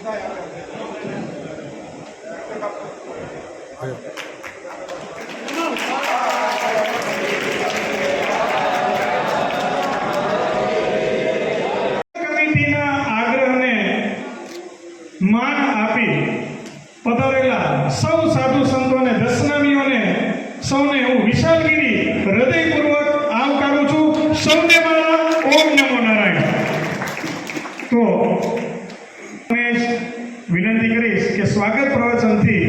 માન આપી પધારેલા સૌ સાધુ સંતોને દશનામીઓને સૌને હું વિશાલગીરી હૃદયપૂર્વક આવકારું છું. સૌને મારા ઓમ નમો નારાયણ. તો વિનંતી કરીશ કે સ્વાગત પ્રવચનથી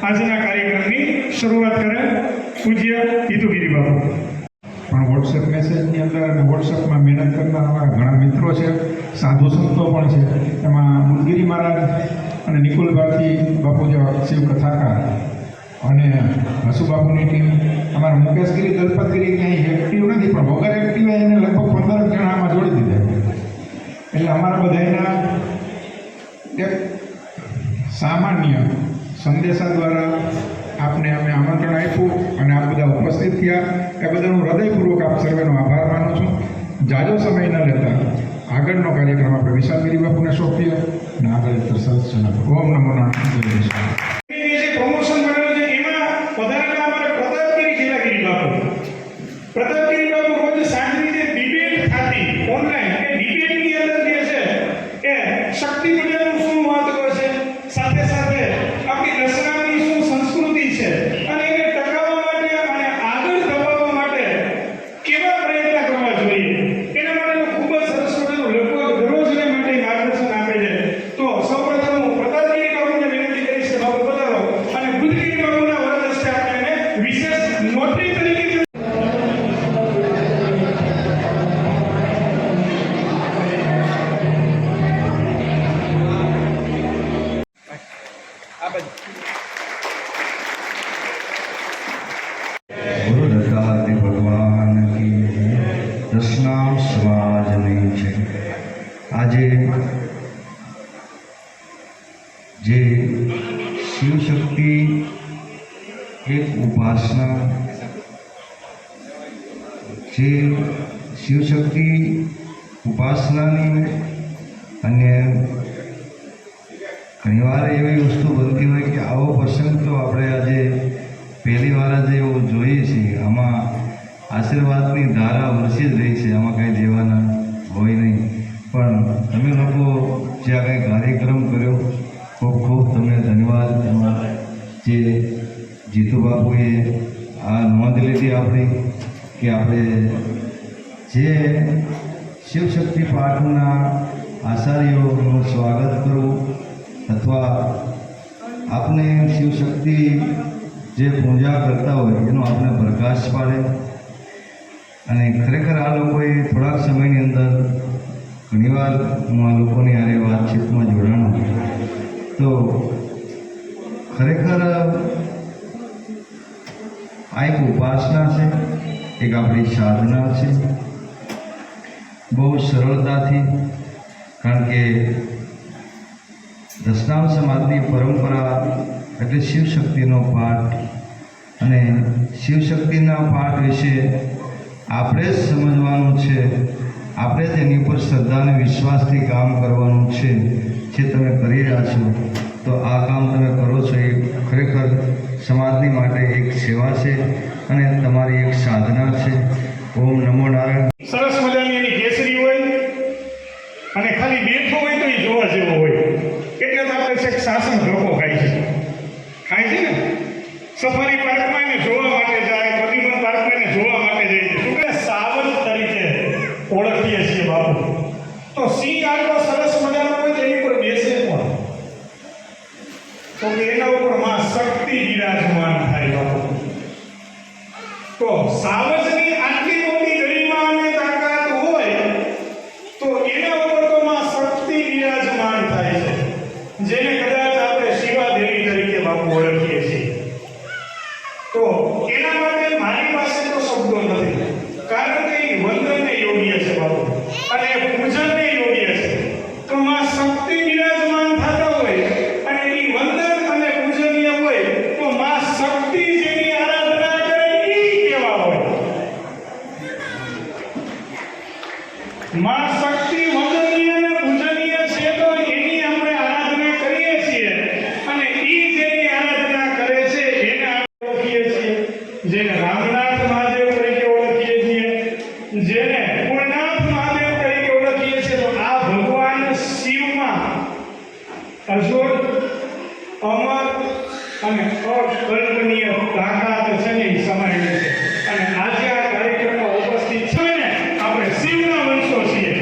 આજના કાર્યક્રમની શરૂઆત કરે પૂજ્ય હિતુગીરી બાપુ. પણ વોટ્સએપ મેસેજની અંદર અને વોટ્સએપમાં મહેનત કરનાર અમારા ઘણા મિત્રો છે, સાધુ સંતો પણ છે. એમાં મુલગીરી મહારાજ અને નિકુલ ભારતી બાપુ જેવા શિવ કથાકાર અને હસુ બાપુની ટીમ, અમારા મુકેશગીરી દલપતગીરી ક્યાંય એક્ટિવ નથી, પણ વગર એક્ટિવ એને લગભગ 15 જણા આમાં જોડી દીધા. એટલે અમારા બધાના એક સામાન્ય સંદેશા દ્વારા આપને અમે આમંત્રણ આપ્યું અને આપ બધા ઉપસ્થિત થયા એ બદલ હું હૃદયપૂર્વક આપ સર્વેનો આભાર માનું છું. જાજો સમય ન લેતા આગળનો કાર્યક્રમ આપણે વિશાલગીરી બાપુને સોંપીએ અને આગળ સરસ જણાવો. ઓમ નમો નારાયણ. પ્રમોશન કરેલું છે એમાં પધારેલા અમારા પ્રતાપગીરી ખીલાગીરી બાપુ. પ્રતાપગીરી બાપુ રોજ સાંજની જે ડિબેટ થતી ઓનલાઈન, એ ડિબેટની અંદર જે છે એ શક્તિ પૂજનનું શું મહત્વ છે, સાથે સાથે આપણી દશનાની શું સંસ્કૃતિ છે અને એને ટકાવવા માટે અને આગળ ધપાવવા માટે કેવા પ્રયત્ન કરવા જોઈએ એના માટે ખૂબ જ સરસ મજાનું લગભગ દરરોજને માટે માર્ગદર્શન આપે છે. તો સૌપ્રથમ હું પ્રતાપગીરી બાપુને વિનંતી કરીશ કે બાપુ પધારો અને બુદ્ધગીરી બાપુના વરદ હસ્તે આપણે એને વિશેષ નોટરી તરીકે ભગવાન કી દશનામ સમાજની છે. આજે જે શિવશક્તિ એક ઉપાસના, જે શિવશક્તિ ઉપાસનાની અને ઘણીવાર એવી વસ્તુ બનતી હોય કે આવો પ્રસંગ તો આપણે આજે પહેલી વાર જ એવું જોઈએ છીએ. આમાં આશીર્વાદની ધારા વરસી જ રહી છે, આમાં કંઈ દેવાના હોય નહીં. પણ તમે લોકો જે આ કંઈ કાર્યક્રમ કર્યો ખૂબ ખૂબ તમને ધન્યવાદ. એમાં જે જીતુબાપુએ આ નોંધ લીધી આપણી કે આપણે જે શિવશક્તિ પાઠના આચાર્યોનું સ્વાગત કરવું અથવા આપને શિવશક્તિ જે પૂજા કરતા હોય એનો આપણે પ્રકાશ પાડે. અને ખરેખર આ લોકોએ થોડાક સમયની અંદર ઘણીવાર હું આ લોકોની આરે વાતચીતમાં જોડાણો તો ખરેખર આ એક ઉપાસના છે, એક આપણી સાધના છે. બહુ સરળતાથી, કારણ કે દશનામ સમાજની પરંપરા એટલે શિવશક્તિનો પાઠ, અને શિવશક્તિના પાઠ વિશે આપણે જ સમજવાનું છે, આપણે તેની ઉપર શ્રદ્ધા અને વિશ્વાસથી કામ કરવાનું છે. જે તમે કરી રહ્યા છો તો આ કામ તમે કરો છો એ ખરેખર સમાજની માટે એક સેવા છે અને તમારી એક સાધના છે. ઓમ નમો નારાયણ. સરસ મજાની એની કેસરી હોય અને ખાલી બેઠો હોય તો એ જોવા જેવો હોય. એટલે તો આપણે છે શાસન લોકો ખાય છે ને. સફારી પાર્કમાં એને જોવા માટે જાય, પ્રતિમન પાર્કમાં એને જોવા માટે જાય છે. શું કે સાવજ તરીકે ઓળખીએ છીએ બાપુ. તો સિંહ આટલો સરસ મજાનો હોય તો એની ઉપર બેસે પણ તો કે એના ઉપર માં શક્તિ વિરાજમાન થાય બાપુ. તો સાવજની આટલી મોટી ગરિમા અને તાકાત હોય તો એના ઉપર તો માં શક્તિ વિરાજમાન થાય છે, જેને કદાચ આપણે શિવાદેવી તરીકે બાપુ ઓળખીએ છીએ. તો એના માટે મારી પાસે તો શબ્દો નથી, કારણ કે એ વંદનને યોગ્ય છે બાપુ અને પૂજનને યોગ્ય છે. તો માં શક્તિ વિરાજમાન થતા હોય અને એ વંદન અને પૂજનીય હોય તો માં શક્તિ જેની આરાધના કરે એ કેવા હોય. માં શક્તિ વંદનીય અને પૂજનીય છે તો એની આપણે આરાધના અજોડ, અમર અને અકલ્પનીય તાકાત છે ને એ સમાયેલી છે. અને આજે આ કાર્યક્રમમાં ઉપસ્થિત છે ને આપણે શિવના વંશો છીએ.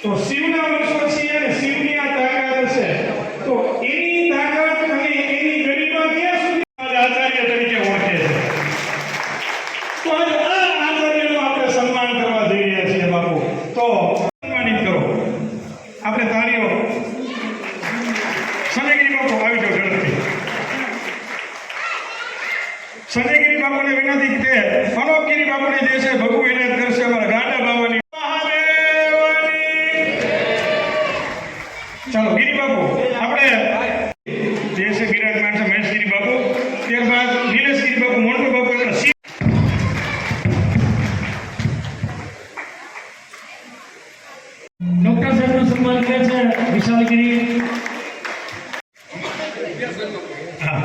તો શિવના વંશો છીએ અને શિવની આ તાકાત છે. તો એની તાકાત અને એની ગરિમા ક્યાં સુધી આચાર્ય તરીકે ઓળખે છે. તો આજે આ આચાર્યનું આપણે સન્માન કરવા જઈ રહ્યા છીએ બાપુ. તો સન્માનિત કરો. આપણે તાળીઓ. સંજયગીરી બાપુ આવી જાઓ ઝડપથી. સંજયગીરી બાપુને વિનંતી કે અનોપગીરી બાપુને જે છે ભગુ વિનંતી કરશે અમારા ગાંડા બાવાની. ચાલો ગીરી બાપુ આપણે જે છે બિરાજમાન છે મહેશગીરી બાપુ, ત્યારબાદ નિલેશગીરી બાપુ, મોન્ટુ બાપુ એટલે ડોક્ટર સાહેબનું સન્માન કરે છે વિશાલગીરી. હા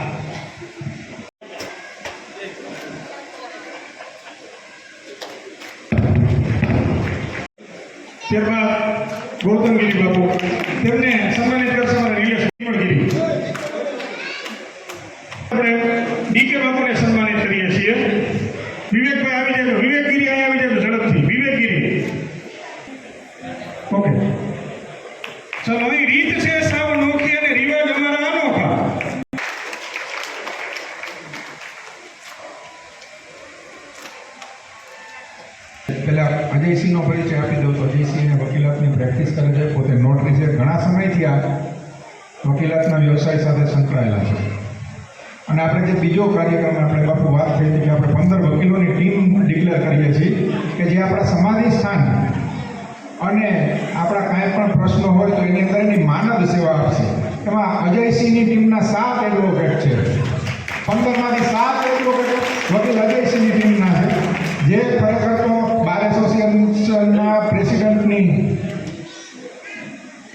ત્યારબાદ ગૌતમગીરી બાપુ, તેમને સન્માનિત કરશે અમારા નિલેશગીરી. આપણે ડીકે બાપુને સન્માનિત કરીએ છીએ. વિવેકભાઈ આવી જાય. વિવેકગીરી અહીં આવી જાય ઝડપથી. વિવેકગીરી. ઓકે ચાલો. અહીં રીત છે સાવ નોખી અને રિવાજ અમારા અનોખા. પહેલા અજયસિંહનો પરિચય આપી દઉં તો અજયસિંહ વકીલાતની પ્રેક્ટિસ કરે છે, પોતે નોટરી છે, ઘણા સમયથી આ વકીલાતના વ્યવસાય સાથે સંકળાયેલા છે. અને આપણે જે બીજો કાર્યક્રમ આપણે બાપુ વાત થઈ હતી કે આપણે 15 વકીલોની ટીમ ડિક્લેર કરીએ છીએ કે જે આપણા સમાધિ સ્થાન અને આપણા કાંઈ પણ પ્રશ્નો હોય તો એની અંદર એની માનવ સેવા આપશે. એમાં અજયસિંહની ટીમના 7 એડવોકેટ છે. 15માંથી 7 એડવોકેટ વકીલ અજયસિંહની ટીમના છે, જે ખરેખર તો બાર એસોસિએશનના પ્રેસિડેન્ટની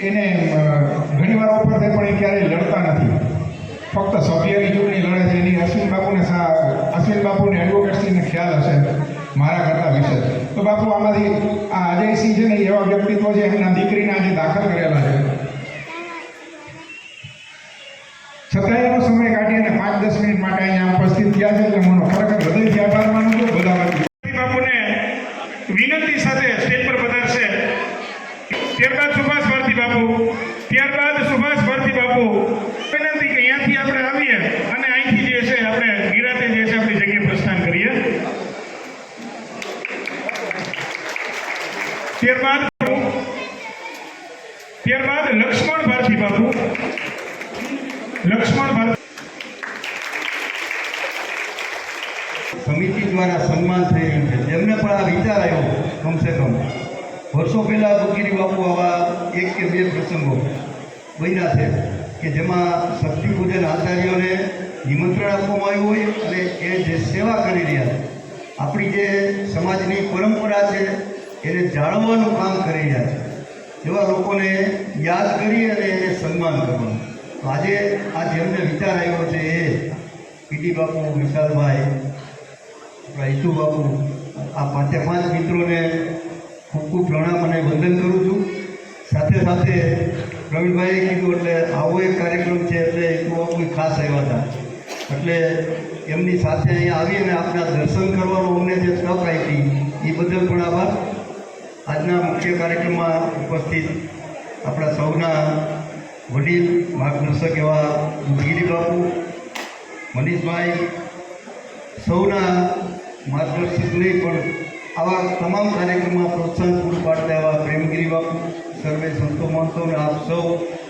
એને ઘણીવાર ઓફર થાય પણ એ ક્યારેય લડતા નથી, ફક્ત સભ્યની ચૂંટણી લડે છે. એની અશ્વિન બાપુને એડવોકેટ્સને ખ્યાલ હશે મારા કરતા વિશે. તો બાપુ આમાંથી આ અજયસિંહ છે ને એવા વ્યક્તિત્વ છે, એમના દીકરીના જે દાખલ કરેલા છે, છતાં એનો સમય કાઢી અને 5-10 મિનિટ માટે અહીંયા ઉપસ્થિત થયા છે. એટલે મને ખરેખર હૃદયથી આભાર માનું છું બધા બાપુને વિનંતી સાથે સ્ટેજ પર પધારશે. ત્યારબાદ સુભાષ ભારતી બાપુ, ત્યારબાદ સુભાષ ભારતી બાપુ. વિનંતી કે અહીંયાથી આપણે આવીએ અને અહીંથી જે છે આપણે નિરાતે જે છે આપણી જગ્યાએ પ્રસ્થાન કરીએ. ત્યારબાદ લક્ષ્મણ ભારતી બાપુ. લક્ષ્મણ ભારતી સમિતિ દ્વારા સન્માન થઈ રહ્યું છે. જેમને પણ આ વિચાર આવ્યો, કમસે કમ વર્ષો પહેલાં વકીલી બાપુ આવા 1 કે 2 પ્રસંગો બન્યા છે કે જેમાં શક્તિ પૂજન આચાર્યોને નિમંત્રણ આપવામાં આવ્યું હોય અને એ જે સેવા કરી રહ્યા છે, આપણી જે સમાજની પરંપરા છે એને જાળવવાનું કામ કરી રહ્યા છે, એવા લોકોને યાદ કરી અને એને સન્માન કરવાનું. તો આજે આ જેમને વિચાર આવ્યો છે એ પીટી બાપુ, વિશાલભાઈ, આપણા ઈતુ બાપુ, આ 5 મિત્રોને ખૂબ ખૂબ પ્રણામ અને વંદન કરું છું. સાથે સાથે પ્રવીણભાઈએ કીધું એટલે આવો એક કાર્યક્રમ છે એટલે ઈતુ બાપુ ખાસ આવ્યા હતા, એટલે એમની સાથે અહીંયા આવી અને આપણા દર્શન કરવાનો અમને જે તક આપી એ બદલ પણ આભાર. આજના મુખ્ય કાર્યક્રમમાં ઉપસ્થિત આપણા સૌના વડીલ માર્ગદર્શક એવા ગીરી બાપુ, મનીષભાઈ, સૌના માર્ગદર્શક નહીં પણ આવા તમામ કાર્યક્રમમાં પ્રોત્સાહન પૂરું પાડતા એવા પ્રેમગીરી બાપુ, સર્વે સંતો મહંતો અને આપ સૌ,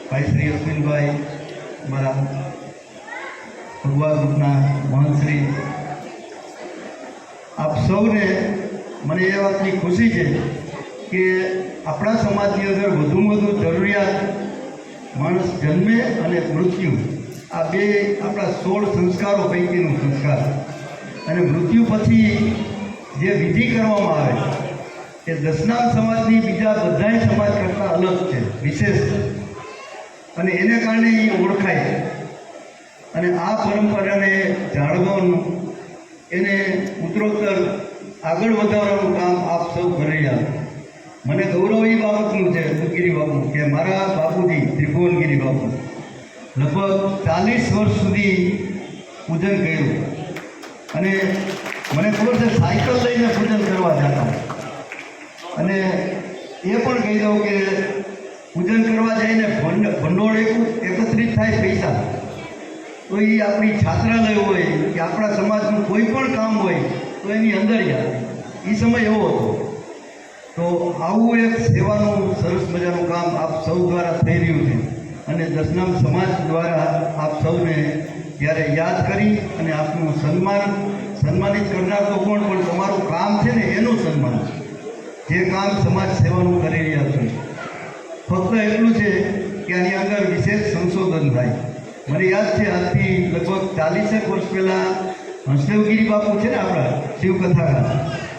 ભાઈ શ્રી અશ્વિનભાઈ, મારા ભગવા ગ્રુપના મહંતશ્રી, આપ સૌને મને એ વાતની ખુશી છે કે આપણા સમાજની અંદર વધુમાં વધુ જરૂરિયાત માણસ જન્મે અને મૃત્યુ, આ બે આપણા 16 સંસ્કારો પૈકીનું સંસ્કાર, અને મૃત્યુ પછી જે વિધિ કરવામાં આવે એ દશનામ સમાજની બીજા બધાય સમાજ કરતાં અલગ છે, વિશેષ, અને એને કારણે એ ઓળખાય છે. અને આ પરંપરાને જાળવવાનું, એને ઉત્તરોત્તર આગળ વધારવાનું કામ આપ સૌ કરી રહ્યા. મને ગૌરવ એ બાબતનું છે મુલગીરી બાપુ કે મારા બાપુજી ત્રિભુવનગીરી બાપુ લગભગ 40 વર્ષ સુધી પૂજન કર્યું અને મને ખબર છે સાયકલ લઈને પૂજન કરવા જતા અને એ પણ કહી દઉં કે પૂજન કરવા જઈને ભંડોળ એકત્રિત થાય પૈસા તો એ આપણી છાત્રાલય હોય કે આપણા સમાજનું કોઈ પણ કામ હોય તો એની અંદર જાય એ સમય એવો હતો તો આવું એક સેવાનું સરસ મજાનું કામ આપ સૌ દ્વારા થઈ રહ્યું છે અને દશનામ સમાજ દ્વારા આપ સૌને ત્યારે યાદ કરી અને આપનું સન્માનિત કરનાર તો કોણ પણ તમારું કામ છે ને એનું સન્માન જે કામ સમાજ સેવાનું કરી રહ્યા છો ફક્ત એટલું છે કે આની અંદર વિશેષ સંશોધન થાય મને યાદ છે આજથી લગભગ 40 વર્ષ પહેલાં હંસદેવગીરી બાપુ છે ને આપણા શિવકથાકાર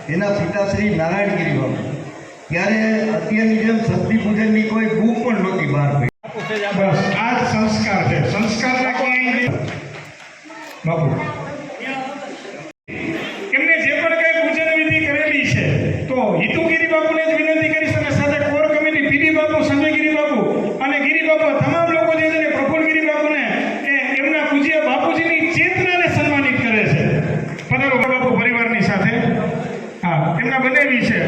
એના પિતાશ્રી નારાયણગીરી બાપુ ત્યારે અત્યારની જેમ શક્તિ પૂજનની કોઈ બુક પણ નહોતી બહાર પડી બસ આ જ સંસ્કાર છે સંસ્કારના કોઈ બાપુ એમને જે પણ કઈ પૂજન વિધિ કરેલી છે તો હિતુગીરી બાપુને જ વિનંતી કરીશ અને સાથે કોર કમિટી પીડી બાપુ સંજયગીરી બાપુ અને ગીરી બાપુ તમામ લોકો જે છે ને પ્રફુલ્લગીરી બાપુને એ એમના પૂજ્ય બાપુજીની ચેતનાને સન્માનિત કરે છે પધારો બાપુ પરિવારની સાથે હા એમના બનેવી છે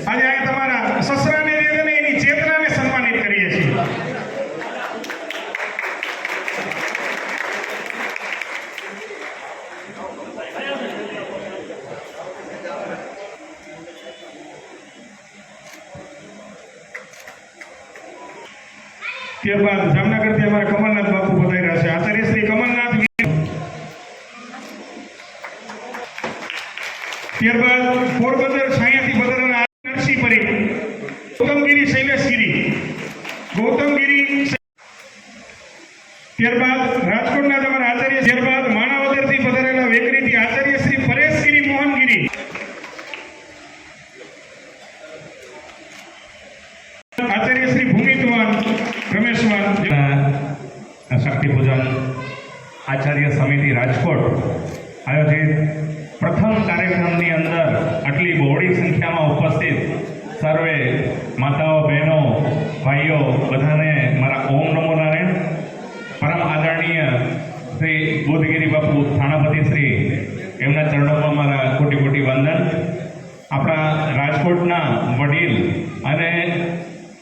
આજે આ તમારા સસરાને જે છે ને એની ચેતનાને સન્માનિત કરીએ છીએ ત્યારબાદ જામનગરથી અમારા કમલનાથ બાપુ પધાર્યા છે આચાર્ય શ્રી કમલનાથ ત્યારબાદ પોરબંદર છાયાથી પધારેલા નરસિંહ પરીખ ગૌતમગીરી શૈલેષગીરી ત્યારબાદ રાજકોટના તમારા આચાર્ય ત્યારબાદ માણાવદરથી પધારેલા વેકરીથી આચાર્ય શ્રી પરેશગીરી મોહનગીરી આચાર્ય શ્રી ભૂમિતવાન રમેશવાન શક્તિ પૂજન આચાર્ય સમિતિ રાજકોટ આયોજિત પ્રથમ કાર્યક્રમની અંદર આટલી બહોળી સંખ્યામાં ઉપસ્થિત સર્વે માતાઓ બહેનો ભાઈઓ બધાને મારા ઓમ નમો નારાયણ પરમ આદરણીય શ્રી બોધગીરી બાપુ થાણાપતિ શ્રી એમના ચરણોમાં મારા કોટી કોટી વંદન આપણા રાજકોટના વડીલ અને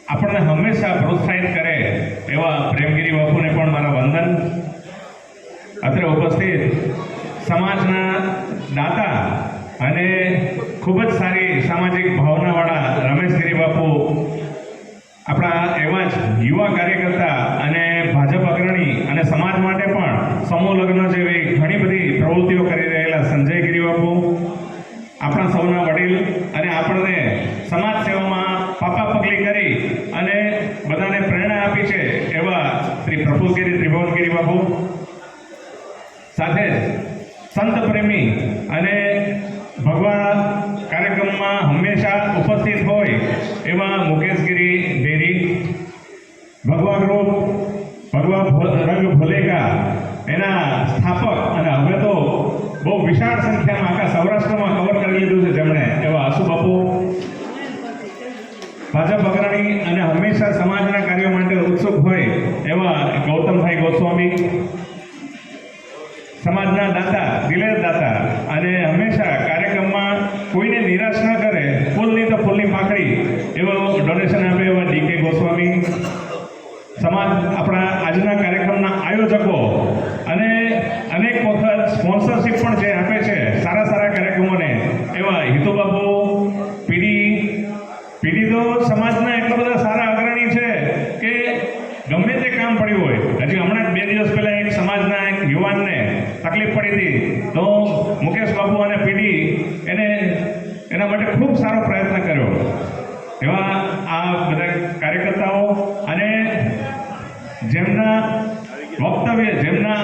આપણને હંમેશા પ્રોત્સાહિત કરે એવા પ્રેમગીરી બાપુને પણ મારા વંદન અત્રે ઉપસ્થિત સમાજના દાતા અને ખૂબ જ સારી સામાજિક ભાવનાવાળા રમેશગીરી બાપુ આપણા એવા જ યુવા કાર્યકર્તા અને ભાજપ અગ્રણી અને સમાજ માટે પણ સમૂહ લગ્ન જેવી ઘણી બધી પ્રવૃત્તિઓ કરી રહેલા સંજયગીરી બાપુ આપણા સૌના વડીલ અને આપણને સમાજ સેવામાં પાપા પગલી કરી અને બધાને પ્રેરણા આપી છે એવા શ્રી પ્રફુલ્લગીરી ત્રિભુવનગીરી બાપુ સાથે જ સંત પ્રેમી અને ભગવાન કાર્યક્રમમાં હંમેશા ઉપસ્થિત હોય એવા મુકેશગીરી ડેરી ભગવા ગ્રુપ ભગવા રંગ ભોલેકા એના સ્થાપક અને હવે તો બહુ વિશાળ સંખ્યામાં આખા સૌરાષ્ટ્રમાં કવર કરી લીધું છે જેમણે એવા આસુ બાપુ ભાજપ અગ્રણી અને હંમેશા સમાજના કાર્યો માટે ઉત્સુક હોય એવા ગૌતમભાઈ ગોસ્વામી સમાજના દાતા દિલેર દાતા અને હંમેશા કાર્યક્રમમાં કોઈને નિરાશ ન કરે ફૂલની તો ફૂલની પાંખડી એવો ડોનેશન આપે એવા ડીકે ગોસ્વામી સમાજ આપણા આજના કાર્યક્રમના આયોજકો અને અનેક વખત સ્પોન્સરશિપ પણ જે આપે છે સારા સારા કાર્યક્રમોને એવા હિતુબાપુ પીડી તો સમાજના એટલા બધા સારા અગ્રણી છે કે ગમે તે કામ પડ્યું હોય હજી હમણાં જ 2 દિવસ પહેલાં એક સમાજના એક યુવાનને તકલીફ પડી હતી તો મુકેશ બાપુ અને પીડી એના માટે ખૂબ સારો પ્રયત્ન કર્યો એવા આ બધા કાર્યકર્તાઓ અને જેમના વક્તવ્ય જેમના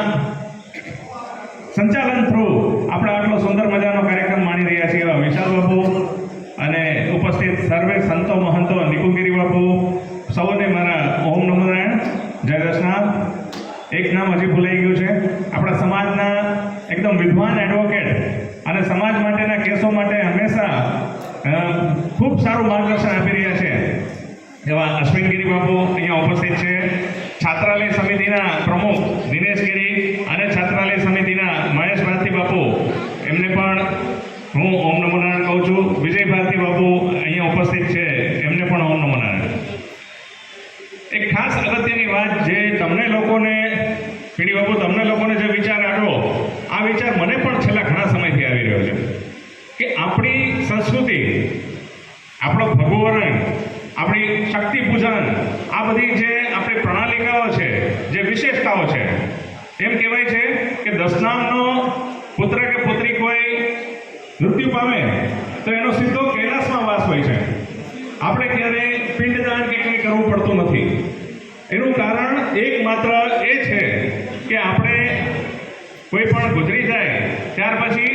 સંચાલન થ્રુ આપણે આટલો સુંદર મજાનો કાર્યક્રમ માણી રહ્યા છીએ એવા વિશાલ બાપુ અને ઉપસ્થિત સર્વે સંતો મહંતો નિકુલગીરી બાપુ સૌને મારા ઓમ નમો નારાયણ જય દશનાથ એક નામ હજી ભૂલાઈ ગયું છે આપણા સમાજના એકદમ વિદ્વાન એડવોકેટ અને સમાજ માટેના કેસો માટે હંમેશા ખૂબ સારું માર્ગદર્શન આપી રહ્યા છે એવા અશ્વિનગીરી બાપુ અહીંયા ઉપસ્થિત છે. છાત્રાલય સમિતિના પ્રમુખ દિનેશગીરી અને છાત્રાલય સમિતિના મહેશ ભારતી બાપુ, એમને પણ હું ઓમ નમો નારાયણ કહું છું. વિજય ભારતી બાપુ અહીંયા ઉપસ્થિત છે, એમને પણ ઓમ નમો નારાયણ. એક ખાસ અગત્યની વાત જે તમને લોકોને, પીડી બાપુ, તમને લોકોને જે વિચાર આવ્યો, આ વિચાર મને પણ છેલ્લા ઘણા સમયથી આવી રહ્યો છે કે આપણી સંસ્કૃતિ, આપણો ભગવરણ, આપણી શક્તિ પૂજન, આ બધી જે આપણી પ્રણાલિકાઓ છે, જે વિશેષતાઓ છે, એમ કહેવાય છે કે દશનામનો પુત્ર કે પુત્રી કોઈ મૃત્યુ પામે તો એનો સીધો કૈલાસમાં વાસ હોય છે. આપણે ક્યારેય પિંડદાન કે કંઈ કરવું પડતું નથી. એનું કારણ એકમાત્ર એ છે કે આપણે કોઈ પણ ગુજરી જાય ત્યાર પછી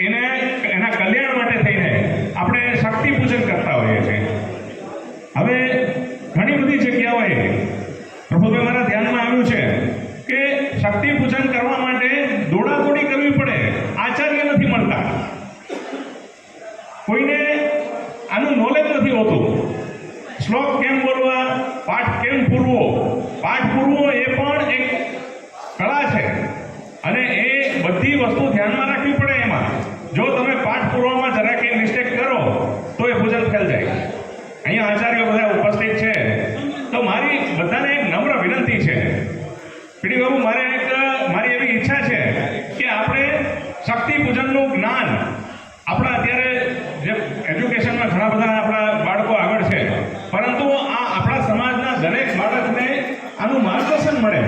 એના કલ્યાણ માટે થઈને આપણે શક્તિ પૂજન કરતા હોઈએ છીએ. હવે ઘણી બધી જગ્યાઓએ પ્રભુભાઈ મારા ધ્યાનમાં આવ્યું છે કે શક્તિ પૂજન કરવા માટે દોડાદોડી કરવી પડે, આચાર્ય નથી મળતા, કોઈને આનું નોલેજ નથી હોતું. શ્લોક કેમ બોલવા, પાઠ કેમ પૂરવો, પાઠ પૂરવો એ પણ એક કળા છે અને એ બધી વસ્તુ ધ્યાનમાં રાખવી પડે. એમાં જો તમે પાઠ પૂરવામાં જરા કંઈ મિસ્ટેક કરો તો એ પૂજન ફેલ જાય. અહીંયા આચાર્યો બધા ઉપસ્થિત છે, તો મારી બધાને એક નમ્ર વિનંતી છે, પીડી બાબુ, મારી એવી ઈચ્છા છે કે આપણે શક્તિ પૂજનનું જ્ઞાન, આપણા અત્યારે જે એજ્યુકેશનમાં ઘણા બધા આપણા બાળકો આગળ છે, પરંતુ આ આપણા સમાજના દરેક બાળકને આનું માર્ગદર્શન મળે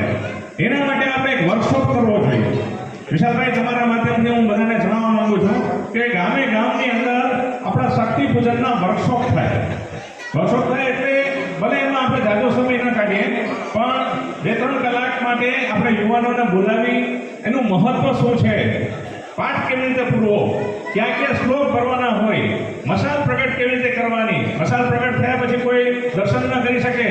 એના માટે આપણે એક વર્કશોપ કરવો જોઈએ. વિશાલભાઈ, તમારા માધ્યમથી હું બધાને જણાવવા માંગુ છું કે ગામની અંદર આપણા શક્તિ પૂજનના વર્કશોપ થાય. વર્કશોપ થાય એટલે ભલે એમાં આપણે જાજો સમય ન કાઢીએ, પણ 2-3 કલાક માટે આપણે યુવાનોને બોલાવી એનું મહત્વ શું છે, પાઠ કેવી રીતે પૂરવો, ક્યાં ક્યાં શ્લોક ભરવાના હોય, મશાલ પ્રગટ કેવી રીતે કરવાની, મશાલ પ્રગટ થયા પછી કોઈ દર્શન ન કરી શકે,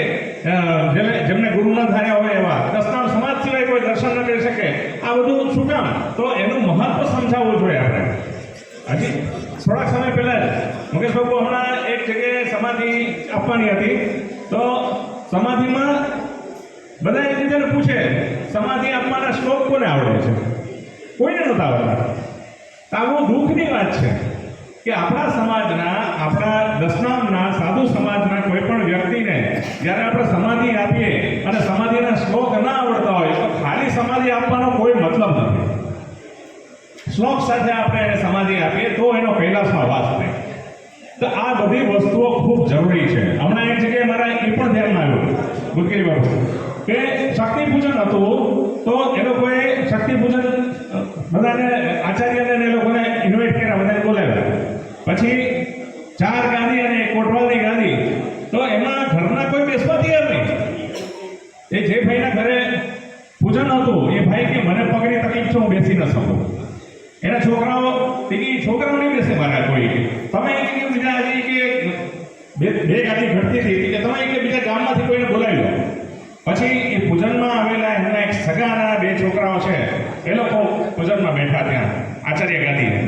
જેમને ગુરુ ન ધાર્યા હોય એવા, દસનામ સમાજ સિવાય કોઈ દર્શન ન કરી શકે, આ બધું શું કામ, તો એનું મહત્વ સમજાવવું જોઈએ આપણે. હજી થોડાક સમય પહેલા જ મુકેશ બાબુ હમણાં એક જગ્યાએ સમાધિ આપવાની હતી, તો સમાધિમાં બધા એકબીજાને પૂછે સમાધિ આપવાના શ્લોક કોને આવડે છે, કોઈને નહોતા આવડતા. તો આ બહુ દુઃખની વાત છે કે આપણા સમાજના, આપણા દશનામના સાધુ સમાજના કોઈ પણ વ્યક્તિને જ્યારે આપણે સમાધિ આપીએ અને સમાધિના શ્લોક ના આવડતા હોય તો ખાલી સમાધિ આપવાનો કોઈ મતલબ નથી. શ્લોક સાથે આપણે એને સમાધિ આપીએ તો એનો કૈલાસમાં વાસ થાય. તો આ બધી વસ્તુઓ ખૂબ જરૂરી છે. હમણાં એક જગ્યાએ મારા એ પણ ધ્યાનમાં આવ્યું ગુજકેરી બાબુ કે શક્તિ પૂજન હતું, તો એ લોકોએ શક્તિ પૂજન બધાને, આચાર્યને એ લોકોને ઇન્વાઇટ કર્યા, બધાને બોલાવ્યા. પછી 4 ગાદી અને 1 કોટવાલની ગાદી, તો એમાં ઘરના કોઈ બેસવા તૈયાર નહીં. એ જે ભાઈના ઘરે પૂજન હતું એ ભાઈ કે મને પગની તકલીફ છે, હું બેસી ન શકું. એના છોકરાઓ છોકરાઓ નહીં બેસે મારા કોઈ, તમે બીજા હજી કે બે ગાદી ઘટતી હતી કે તમે બીજા ગામમાંથી કોઈને બોલાવી લો. પછી એ પૂજનમાં આવેલા એમના એક સગાના 2 છોકરાઓ છે, એ લોકો પૂજનમાં બેઠા ત્યાં આચાર્ય ગાદીએ.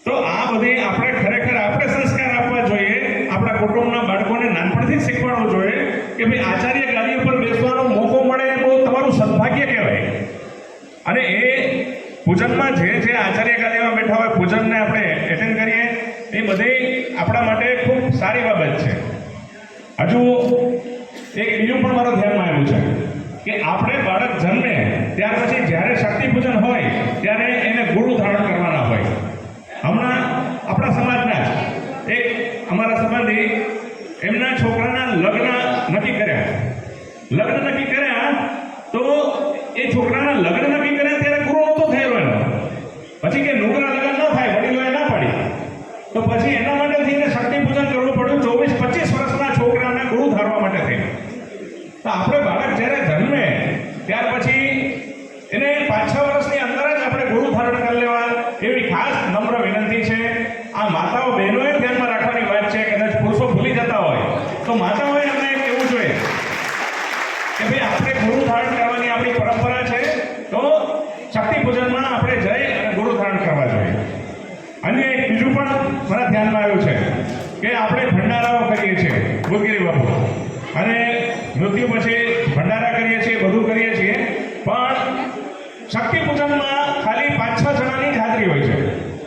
તો આ બધી આપણે ખરેખર આપણે સંસ્કાર આપવા જોઈએ, આપણા કુટુંબના બાળકોને નાનપણથી જ શીખવાડવું જોઈએ કે ભાઈ આચાર્ય ગાદી ઉપર બેસવાનો મોકો મળે એ બહુ તમારું સદભાગ્ય કહેવાય. અને એ પૂજનમાં જે આચાર્ય ગાદીમાં બેઠા હોય, પૂજનને આપણે એટેન્ડ કરીએ, એ બધી આપણા માટે ખૂબ સારી બાબત છે. હજુ એક બીજું પણ મારો ધ્યાનમાં આવ્યું છે કે આપણે બાળક જન્મે ત્યાર પછી જ્યારે શક્તિ પૂજન હોય ત્યારે એને ગુરુ ધારણ કરવાના હોય. હમણાં આપણા સમાજના એક અમારા સંબંધી એમના છોકરાના લગ્ન નક્કી કર્યા, તો એ છોકરાના લગ્ન નક્કી કર્યા ત્યારે ગુરુ નહોતો થયેલો એનો. પછી કે નુગરા લગ્ન ન થાય, વડીલોએ ના પાડી, તો પછી એના માટે થઈને શક્તિ પૂજન કરવું પડ્યું. 24-25 વર્ષના છોકરાને ગુરુ ધારવા માટે થઈને. તો આપણે બાળક જ્યારે જન્મે ત્યાર પછી એને 5-6 વર્ષની અંદર જ આપણે ગુરુ ધારણ કરી લેવા એવી ખાસ નમ્ર વિનંતી છે. આ માતાઓ બહેનોએ ધ્યાનમાં રાખવાની વાત છે. કદાચ પુરુષો ભૂલી જતા હોય તો માતાઓએ અમને કહેવું જોઈએ કે ભાઈ આપણે ગુરુ ધારણ કરવાની આપણી પરંપરા છે, તો ગુરગીરી બાપુ. અને મૃત્યુ પછી ભંડારા કરીએ છીએ, બધું કરીએ છીએ, પણ શક્તિ પૂજનમાં ખાલી 5-6 જણાની જ હાજરી હોય છે.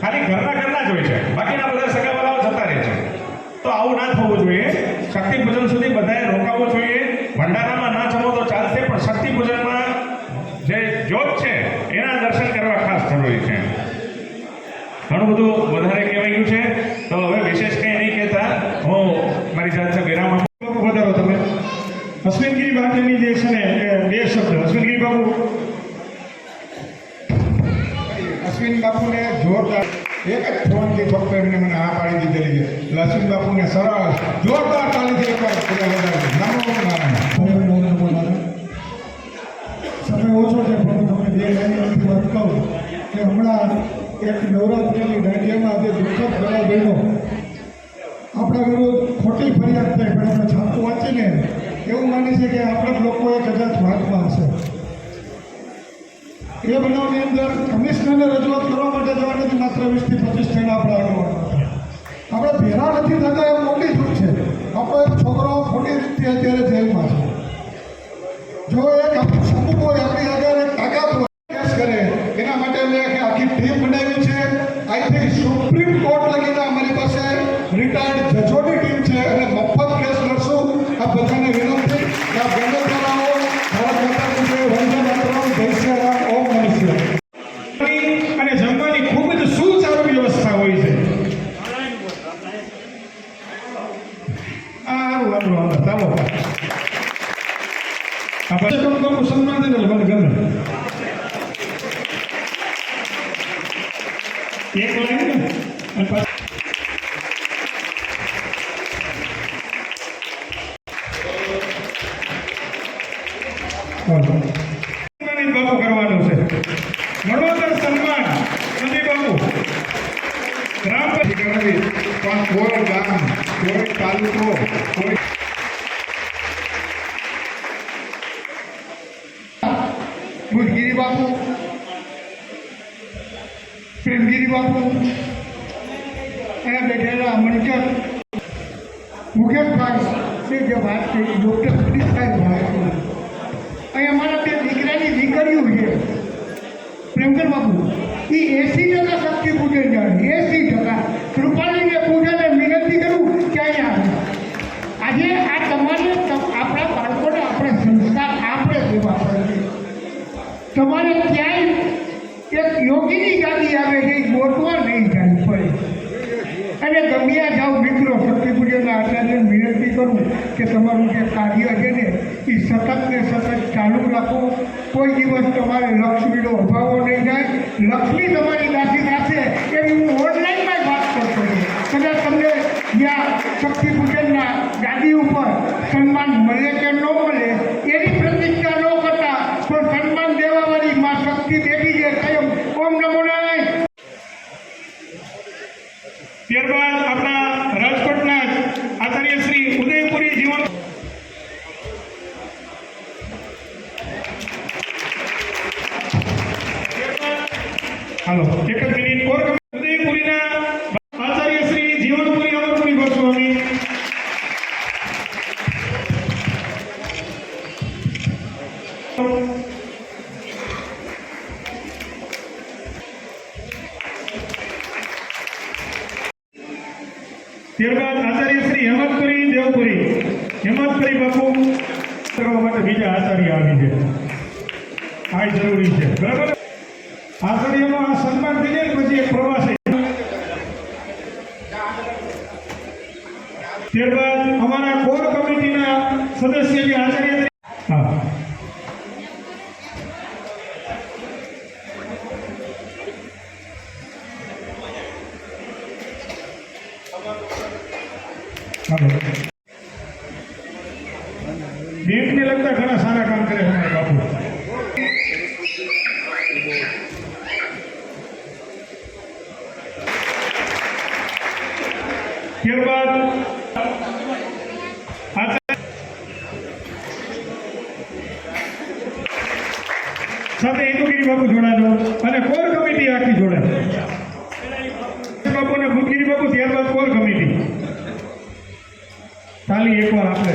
ખાલી ઘરના જ હોય છે, બાકીના બધા સગાવાલાઓ જતા રહે છે. તો આવું ના થવું જોઈએ. શક્તિ પૂજન સુધી બધાએ રોકાવવું જોઈએ. ભંડારામાં ના જમો તો ચાલશે, પણ શક્તિ પૂજનમાં જે જ્યોત છે એના દર્શન કરવા ખાસ જરૂરી છે. ઘણું બધું વધારે કહેવાય ગયું છે, તો હવે વિશેષ કંઈ નહીં કહેતા હું મારી સાથે વિરામ આપું. બાપુ વધારો તમે. અશ્વિનગીરી બાપુની જે છે ને એ 2 શબ્દ. અશ્વિનગીરી બાપુ. અશ્વિન બાપુને જોરદાર એક જ ફોનથી ફક્ત એમને મને આ પાડી દીધેલી છે. એટલે અશ્વિન બાપુને સરસ જોરદાર તાલીથી એકવાર વધારે નમો નારાયણ. સમય ઓછો છે પણ હું તમને 2 લાઈનથી વાત કહું કે હમણાં એક નવરાત્રિની દાંડિયામાં જે દુઃખદ બનાવ બન્યો, આપણા વિરુદ્ધ ખોટી ફરિયાદ થઈ, પણ આપણે છાપું વાંચીને એવું માની છે કે આપણા લોકોએ કદાચ વાંચમાં હશે. એ બનાવની અંદર કમિશનરને રજૂઆત કરવા માટે જવા નથી, માત્ર 20 થી 25 જણા આપણે આગળ આપણે ભેરા નથી થતા એ મોટી ભૂલ છે. આપણો એક છોકરો ખોટી રીતે અત્યારે જેલમાં છે. જો એક સમૂહ હોય આપણી આગળ એક તાકાત હોય કેસ કરે, એના માટે મેં આખી ટીમ બનાવી છે. આઈ થિંક સુપ્રીમ કોર્ટ લગીને અમારી પાસે રિટાયર્ડ જજોની ટીમ છે અને મફત કેસ લડશું. આ બધાને વિનંતી કે આ બહેનો દ્વારા ભારત માતા કી જય, વંદે માતરમ, જય શ્રી રામ, ઓમ નમઃ શિવાય. અને જમવાની ખૂબ જ સુચારુ વ્યવસ્થા હોય છે. ચાલો બાપુ સન્માન છે ને મને ગમે. એક લાઈન ને અને પાછું બાપુ કરવાનું છે. મનોદર સન્માન નદી બાપુ ગ્રામ પણ કોઈ ગામ, કોઈ તાલુકો, કોઈ ભૂતગીરી બાપુ, પ્રેમગીરી બાપુ, અને બેઠેલા મણકર મુકેશભાઈ જે વાત કરી, ડૉક્ટર સુરેશભાઈ વાત કરી. અહીં અમારા 2 દીકરાની દીકરીઓ છે. પ્રેમકર બાપુ એ 80% શક્તિ પૂજન જાણે, 80%. કૃપાલીને પૂજાને વિનંતી કરું કે અહીંયા આજે આ તમારે આપણા બાળકોને આપણે સંસ્કાર આપણે દેવા પડે. તમારે ક્યાંય એક યોગીની ગાદી આવે છે, એ ગોતવા નહીં જાય પડે. અને ગમ્યા જાઓ મિત્રો, શક્તિ પૂજનના આચાર્યને વિનંતી કરું કે તમારું જે કાર્ય છે ને એ સતત ને સતત ચાલુ રાખો. કોઈ દિવસ તમારે લક્ષ્મીનો અભાવો નહીં જાય. લક્ષ્મી તમારી દાસી થશે એવી હું ઓનલાઈનમાં વાત કરતો છું. કદાચ તમને જ્યાં શક્તિ પૂજનના ગાદી ઉપર સન્માન મળે કે ન મળે એની પ્રતિજ્ઞા ન કરતા પણ સન્માન દેવાવાળી માં શક્તિ બેઠી છે કાયમ. ઓમ નમો નારાયણ. ત્યારબાદ આપણા રાજકોટના આચાર્ય શ્રી ઉદયપુરી જીવન હાલો એક જ મિનિટ કોર ઉદયપુરીના આચાર્ય શ્રી જીવનપુરી અમરપુરી ગોસ્વામી. ત્યારબાદ આચાર્ય શ્રી હેમંતપુરી દેવપુરી. હેમંતપુરી બાપુ કરવા માટે બીજા આચાર્ય આવી છે. આ જરૂરી છે, બરાબર. આચાર્યનો આ સન્માન થઈ જાય પછી એક પ્રવાસી. ત્યારબાદ અમારા કોર કમિટીના સદસ્ય જે આચાર્ય હા બેંકને લગતા ઘણા સારા કામ કરે છે અમારા બાપુ. ત્યારબાદ સાથે હિન્દુગીરી બાપુ જોડાજો અને કોર કમિટી આખી જોડાય. બાપુ અને ભૂતગીરી બાપુ, ત્યારબાદ કોર કમિટી. તાલી એકવાર આપણે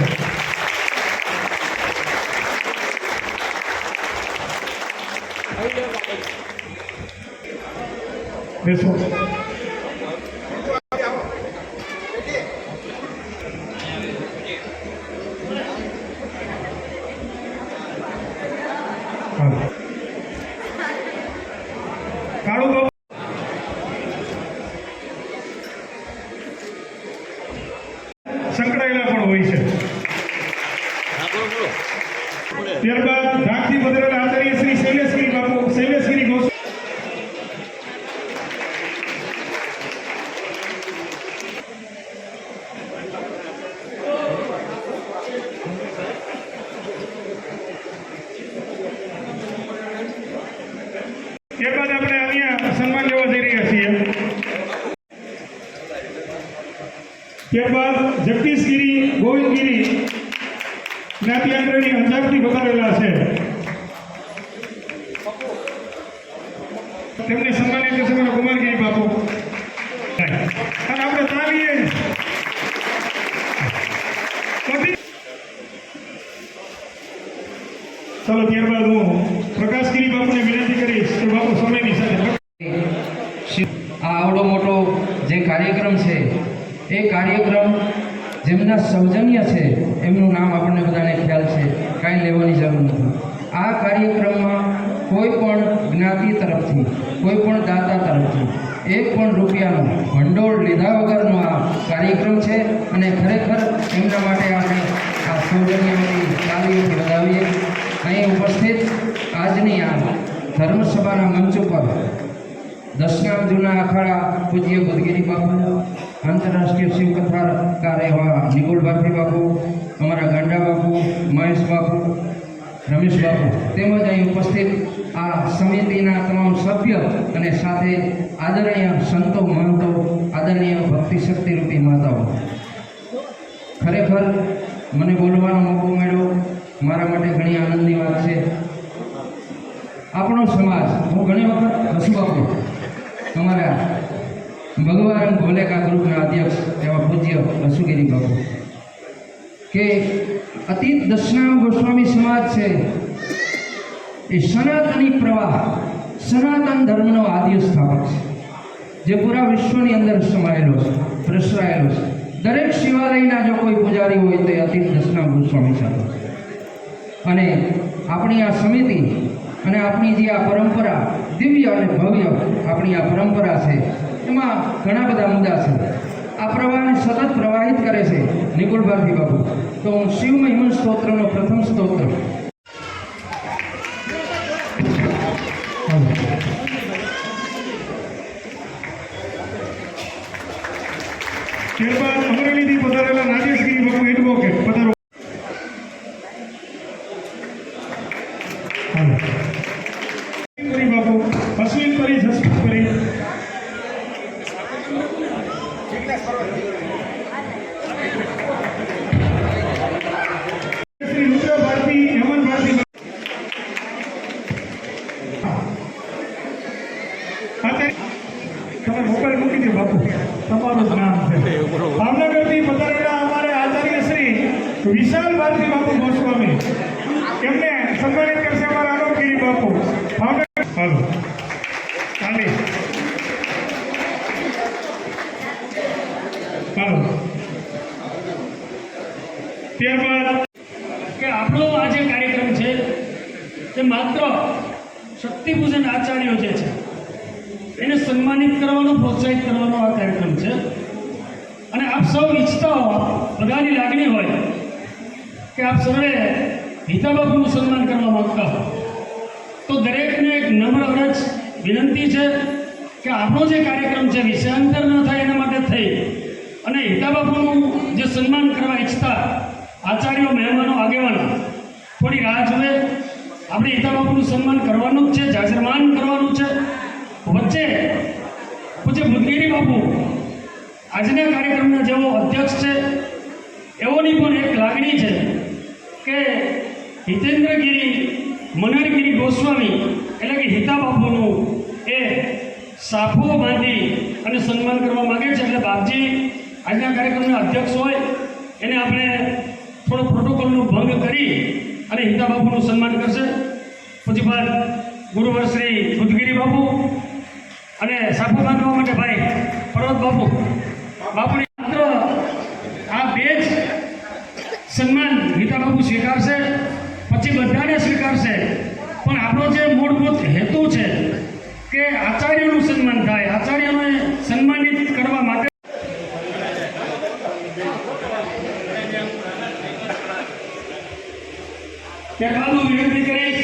બેસો. કાળુ બાબુ સંકળાયેલા પણ હોય છે. ત્યારબાદ ઢાકથી પધારેલા આચાર્ય શ્રી શૈલેષગીરી બાપુ, શૈલેષગીરી ગોસ્વામી. ત્યારબાદ આપણે અહીંયા સન્માન લેવા જઈ રહ્યા છીએ. ત્યારબાદ જગદીશગીરી, ગોવિંદગીરી જ્ઞાતિ અગ્રણી અંજારથી વધારેલા છે. તેમને સન્માનિત કરશે મારા કુમારગીરી બાપુ. અને આપણે તાલીએ ચાલો. ત્યારબાદ હું પ્રકાશગીરી બાપુને વિનંતી કરીશ કે બાપુ સમયની સાથે આ આવડો મોટો જે કાર્યક્રમ છે એ કાર્યક્રમ જેમના સૌજન્ય છે એમનું નામ આપણને બધાને ખ્યાલ છે, કાંઈ લેવાની જરૂર નથી. આ કાર્યક્રમમાં કોઈ પણ જ્ઞાતિ તરફથી, કોઈ પણ દાતા તરફથી એક પણ રૂપિયાનો ભંડોળ લીધા વગરનો આ કાર્યક્રમ છે અને ખરેખર એમના માટે આપણે આ સૌજન્યની તાલીઓથી વધાવીએ. અહીં ઉપસ્થિત આજની આ ધર્મસભાના મંચ ઉપર દશનામ જૂના અખાડા પૂજ્ય બુદ્ધગીરી બાપુ, આંતરરાષ્ટ્રીય શિવકથાકાર એવા નિકુલ ભારતી બાપુ, અમારા ગાંડા બાપુ, મહેશ બાપુ, રમેશ બાપુ, તેમજ અહીં ઉપસ્થિત આ સમિતિના તમામ સભ્ય અને સાથે આદરણીય સંતો, મહંતો, આદરણીય ભક્તિ શક્તિરૂપી માતાઓ, ખરેખર મને બોલવાનો મોકો મળ્યો મારા માટે ઘણી આનંદની વાત છે. આપણો સમાજ, હું ઘણી વખત હસું બાપુ, અમારા ભગવાન ભોલેકા ગ્રુપના અધ્યક્ષ એવા પૂજ્ય હસુગીરી બાપુ, કે અતીત દશનામ ગોસ્વામી સમાજ છે એ સનાતની પ્રવાહ, સનાતન ધર્મનો આદ્ય સ્થાપક છે, જે પૂરા વિશ્વની અંદર સમાયેલો છે, પ્રસરાયેલો છે. દરેક શિવાલયના જો કોઈ પૂજારી હોય તો એ અતીત દશનામ ગોસ્વામી સાથે. અને આપણી આ સમિતિ અને આપણી જે આ પરંપરા, દિવ્ય અને ભવ્ય આપણી આ પરંપરા છે, એમાં ઘણા બધા મુદ્દા છે. આ પ્રવાહને સતત પ્રવાહિત કરે છે નિકુલ ભારતી બાપુ. તો હું શિવ મહિમન સ્તોત્રનો પ્રથમ સ્તોત્ર ત્યારબાદ અમરેલીથી પધારેલા રાજેશગીરી બાપુ એડવોકેટ પધારો. બાપુ અશ્વિન કરી, જસવીન કરી. શ્રી રુદ્ર ભારતી, હેમંત ભારતી. તમે મોબાઈલ મૂકી દો બાપુ, તમારું જ નામ છે. ભાવનગરથી પધારેલા અમારે આચાર્ય શ્રી વિશાલ ભારતી બાપુ ગોસ્વામી, એમને સન્માનિત કરશે અમારા આનંદગીરી બાપુ ભાવનગર. હાલો ચાલી. હાલો. ત્યારબાદ કે આપણો આ જે કાર્યક્રમ છે તે માત્ર શક્તિપૂજન આચાર્યો જે છે એને સન્માનિત કરવાનો, પ્રોત્સાહિત કરવાનો આ કાર્યક્રમ છે. અને આપ સૌ ઈચ્છતા હો, બધાની લાગણી હોય કે આપ સર્વે હિતા બાપુનું સન્માન કરવા માગતા હો, તો દરેકને એક નમ્ર અરજ વિનંતી છે કે આપણો જે કાર્યક્રમ છે વિષયાંતર ન થાય એના માટે થઈ અને હિતા બાપુનું જે સન્માન કરવા ઈચ્છતા આચાર્યો, મહેમાનો, આગેવાનો થોડી રાહ જુએ. આપણે હિતા બાપુનું સન્માન કરવાનું જ છે, જાજરમાન કરવાનું છે. વચ્ચે પૂજ્ય બુદ્ધગીરી બાપુ આજના કાર્યક્રમના જેવો અધ્યક્ષ છે, એઓની પણ એક લાગણી છે કે હિતેન્દ્રગીરી મનરગીરી ગોસ્વામી એટલે કે હિતા બાપુનું એ સાફો બાંધી અને સન્માન કરવા માગે છે. એટલે બાપજી આજના કાર્યક્રમના અધ્યક્ષ હોય એને આપણે થોડો પ્રોટોકોલનો ભંગ કરી અને હિતા બાપુનું સન્માન કરશે. પછી બાદ ગુરુવર શ્રી બુદ્ધગીરી બાપુ અને સાફો બાંધવા માટે ભાઈ પર્વત બાપુની માત્ર આ બે જ સન્માન હિતા બાપુ સ્વીકારશે, પછી બધાને સ્વીકારશે. પણ આપણો જે મૂળભૂત હેતુ છે કે આચાર્યનું સન્માન થાય, આચાર્યને સન્માનિત કરવા માટે ત્યારબાદ હું વિનંતી કરીશ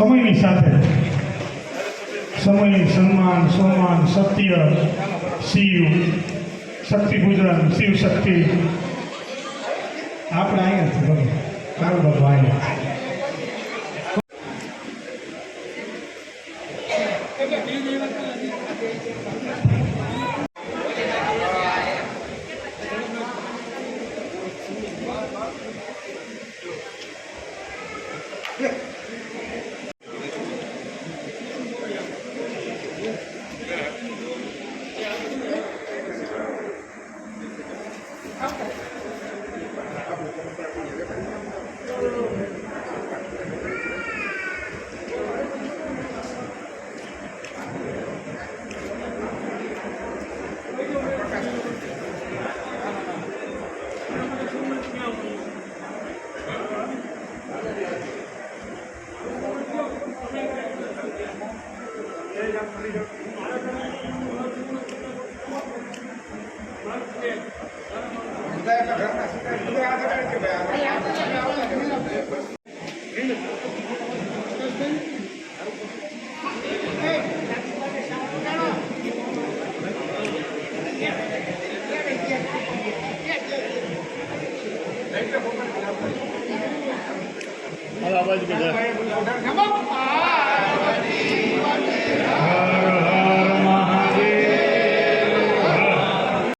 સમયની સાથે સમય, સન્માન, સોમાન, સત્ય, શિવ, શક્તિ પૂજન, શિવ શક્તિ આપણે અહીંયા જ કાળુ બાબુ અહીંયા.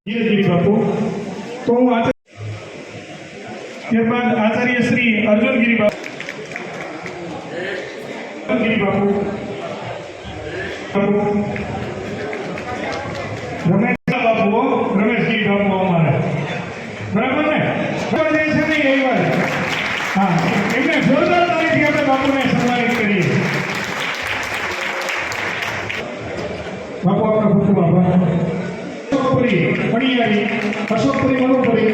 ધીરે બાપુ તો હું ત્યારબાદ આચાર્ય શ્રી અર્જુનગીરી બાપુ રમેશગીરી બાપુ અમારે બરાબર ને બરાબર છે ને એ વાત. હા, એમને જોરદાર તારીખથી આપણે બાપુને સન્માનિત કરીએ. બાપુ આપનો ખૂબ ખૂબ આભાર. અશોકપુરી મણિયારી, અશોકપુરી મનોપુરી,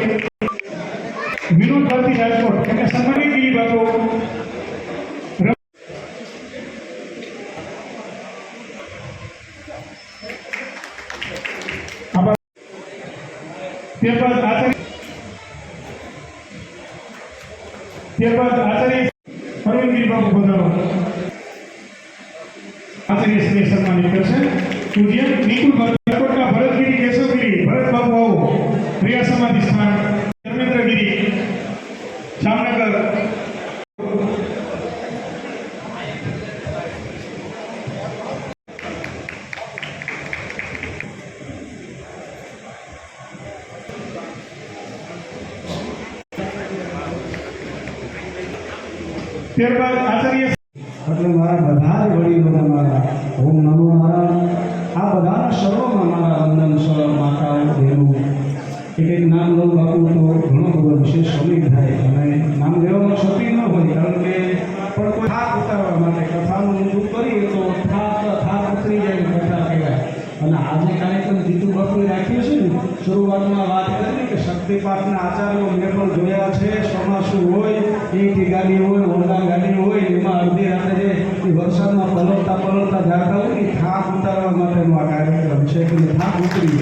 વિનોદ ભારતી રાજકોટ એને સન્માનિત કરી બાપુ. ત્યારબાદ આચાર્ય અરવિંદગીરી બાપુ પધારો. આચાર્ય શ્રી સન્માનિત કરશે. પૂજ્ય નિકુલ રાજકોટના ભરતગીરી કેશવગીરી ભરત બાપુ આવો. પ્રિયા સમાધિ સ્થાન ધર્મેન્દ્રગીરી જામનગર. ત્યારબાદ આચાર્ય એટલે મારા બધા જ વડીલોને મારા ઓમ નમો નારાયણ. આ બધાના શરોમાં મારા વંદન સ્વર માતાઓ બહેનો. એક એક નામ લઉં બાપુ તો ઘણો બધો વિશેષ સમય થાય અને નામ લેવામાં ક્ષતિ ન હોય, કારણ કે પણ કોઈ થાક ઉતારવા માટે કથાનું ઊંચું કરીએ તો થાક ઉતરી જાય કથા કહેવાય. અને આજે કાર્યક્રમ જીતુ બાપુએ રાખ્યો છે ને, શરૂઆતમાં વાત કરી કે શક્તિપાઠના આચાર્યો મેં પણ જોયા છે. ચોમાસું હોય, ઈંટી ગાડી હોય, ઓરડા ગાડી હોય, એમાં અડધી રાત્રે જે વરસાદમાં પલળતા જાતા હોય ને, થાક ઉતારવા માટેનો આ કાર્યક્રમ છે કે થાક ઉતરી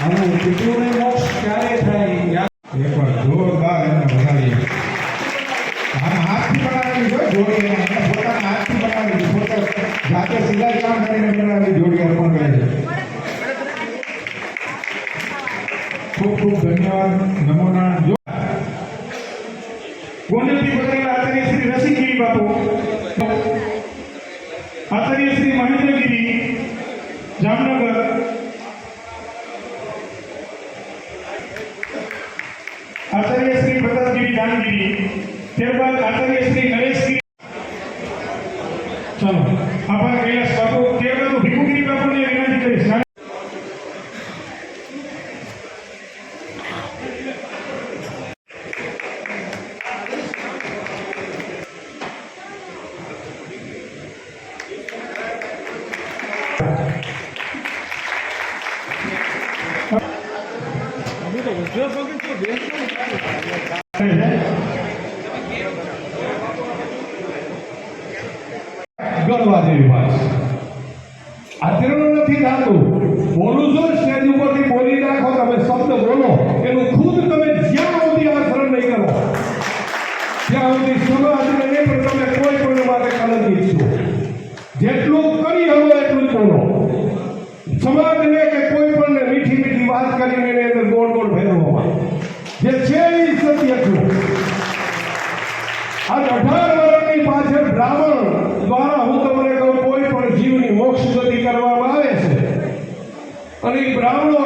અને પિતૃને મોક્ષ ક્યારે થાય એકવાર જોરદાર એમને વધારીએ. આમ હાથથી બનાવેલી હોય જોડી, એને પોતાના હાથથી બનાવેલી, પોતે જાતે સિલાઈ કામ કરીને બનાવેલી જોડી અર્પણ કરે છે. ગોંડલથી પધારેલા આચાર્ય શ્રી રસિકગીરી બાપુ, આચાર્ય શ્રી મહેન્દ્રગીરી જામનગર, આચાર્ય શ્રી પ્રતાપગીરી દાનગીરી, ત્યારબાદ આચાર્ય શ્રી નરેશગીરી. ચાલો આભાર કૈલાસ બાપુ. ત્યારબાદ હું ભીખુગીરી બાપુને વિનંતી કરીશ. ગણવા જેવી વાત છે. આચરણ નથી થતું. બોલું છો સ્ટેજ ઉપરથી બોલી નાખો, તમે શબ્દ બોલો, એનું ખુદ તમે જ્યાં સુધી આચરણ નહીં કરો ત્યાં સુધી સમાજને નહીં, પણ તમે કોઈ પણ માટે કલંકિત છો. જેટલું કરી શકો એટલું જ બોલો. સમાજને કે કોઈ પણ મીઠી મીઠી વાત કરીને એની અંદર ગોળ ગોળ ફેરવવા જે છે એ સત્ય છું. આ 18 વર્ષની પાછળ બ્રાહ્મણ દ્વારા હું તમને કહું, કોઈ પણ જીવની મોક્ષ ગતિ કરવામાં આવે છે અને એ બ્રાહ્મણો 18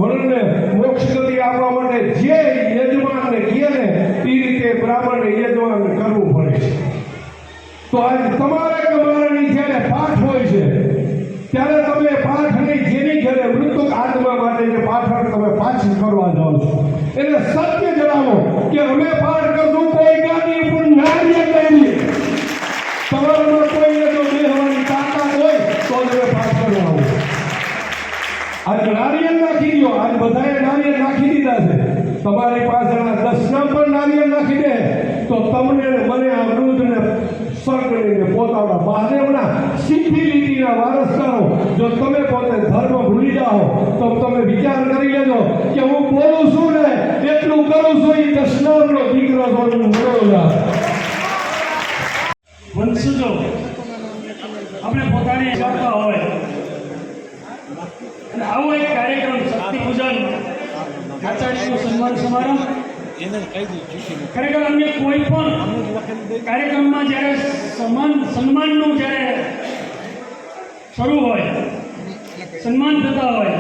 વર્ષને મોક્ષ ગતિ આપવા માટે જે યજમાનને કહે ને એ રીતે બ્રાહ્મણને યજમાન કરવું પડે છે. તો આજ તમારે તમારાની જ્યારે પાઠ હોય છે ત્યારે તમે પાઠ નહીં, જેની ઘરે મૃતક આત્મા માટે જે પાઠ તમે પાછી કરવા જાઓ છો એને સત્ય જણાવો કે અમે પાઠ કરશું, કોઈ ગાદી ઉપર નારીએ કહીએ. તમારામાં કોઈને જો બેહવાની તાકાત હોય તો તમે પાઠ કરવા આવો. આજ નારિયેળ નાખી દો, આજ બધાએ નારિયેળ નાખી દીધા છે. તમારી પાછળ 10 પણ નારિયેળ નાખી દે તો તમને મને આ વૃદ્ધને સ્વર્ગને પોતાના મહાદેવના સીધી લીટીના વારસદારો જો તમે પોતે ધર્મ ભૂલી જાઓ તો તમે વિચાર કરી લેજો કે હું બોલું છું ને એટલું કરું છું એ દશનામનો દીકરો છું. વંશજો આપણે પોતાની કરતા હોય અને આવો એક કાર્યક્રમ શક્તિ પૂજન આચાર્યનું સન્માન સમારંભ ખરેખર અન્ય કોઈ પણ કાર્યક્રમમાં જ્યારે સન્માનનું જ્યારે શરૂ હોય, સન્માન થતા હોય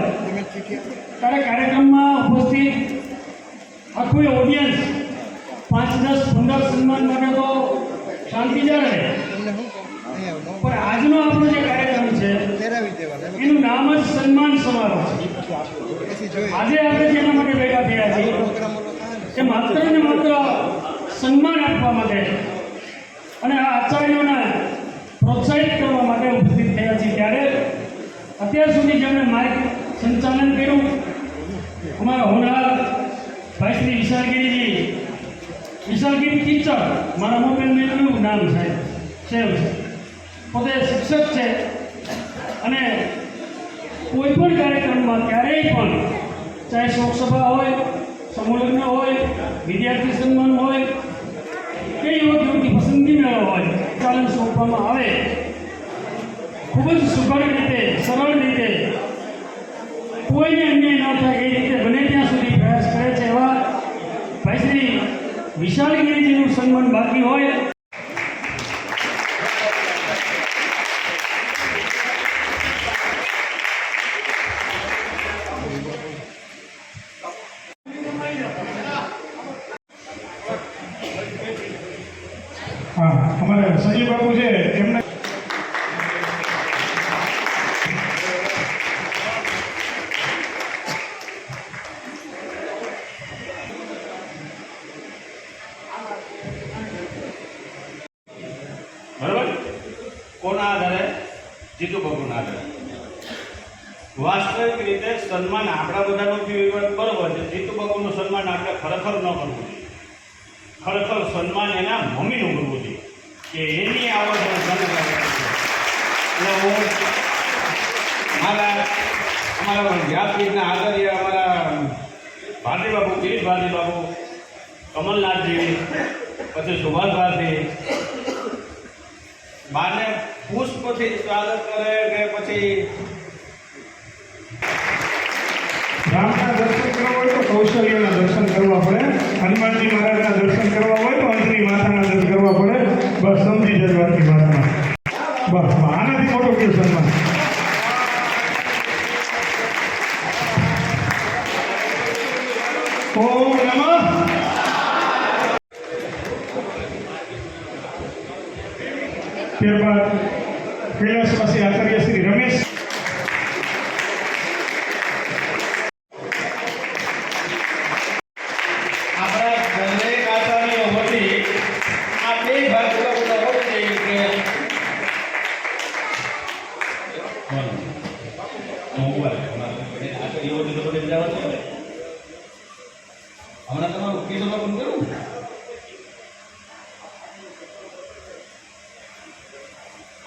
ત્યારે કાર્યક્રમમાં ઉપસ્થિત આખું ઓડિયન્સ 5, 10, 15 સન્માન માટે તો શાંતિ જાળવે, પણ આજનો આપણો જે કાર્યક્રમ છે એનું નામ જ સન્માન સમારોહ છે. આજે આપણે જેના માટે ભેગા થયા છીએ કે માત્ર ને માત્ર સન્માન આપવા માટે અને આ આચાર્યોને પ્રોત્સાહિત કરવા માટે ઉપસ્થિત થયા છીએ. ત્યારે અત્યાર સુધી જેમણે માર્ગ સંચાલન કર્યું અમારા હોનહાર ભાઈ શ્રી વિશાલગીરી ટીચર, મારા મોબાઈલમાં એનું નામ છે સેવ છે, પોતે શિક્ષક છે અને કોઈ પણ કાર્યક્રમમાં ક્યારેય પણ ચાહે શોકસભા હોય, સમૂહલગ્ન હોય, વિદ્યાર્થી સન્માન હોય કે યુવક યુવતી પસંદગી મેળો હોય, ચાલન સોંપવામાં આવે ખૂબ જ સુઘડ રીતે, સરળ રીતે, કોઈને અન્યાય ન થાય એ રીતે બને ત્યાં સુધી પ્રયાસ કરે છે. એવા ભાઈ શ્રી વિશાલગીરીજીનું સન્માન બાકી હોય. હા, અમારે સંજય બાપુ છે એમને બરાબર. કોના આધારે? જીતુ બાબુના આધારે. વાસ્તવિક રીતે સન્માન આપણા બધાનું વિવાદ બરોબર છે. જીતુ બાબુનું સન્માન આપણે ખરેખર ન કરવું જોઈએ. ખરેખર સન્માન એના મમ્મીનું કરવું જોઈએ કે એની આવડ એટલે હું અમારા વ્યાસપીઠના આચાર્ય અમારા ભારતી બાબુ, ગિરીશ ભારતી બાબુ, કમલનાથજી, પછી સુભાષ ભારતી બાને પુષ્પથી સ્વાગત કરે કે પછી રામના દર્શન કરવા હોય તો કૌશલ્યના દર્શન કરવા પડે, હનુમાનજી મહારાજના દર્શન ઓમ નમઃ ત્યારબાદ કૈલાસવાસી આચાર્ય શ્રી રમેશ આપણા દરેક આચાર્યો વતી આ બે ભાગ બધા હોવું જોઈએ કે આચાર્યો વતી તો બધે જવા દો. હમણાં તમારું કેસમાં પણ કરું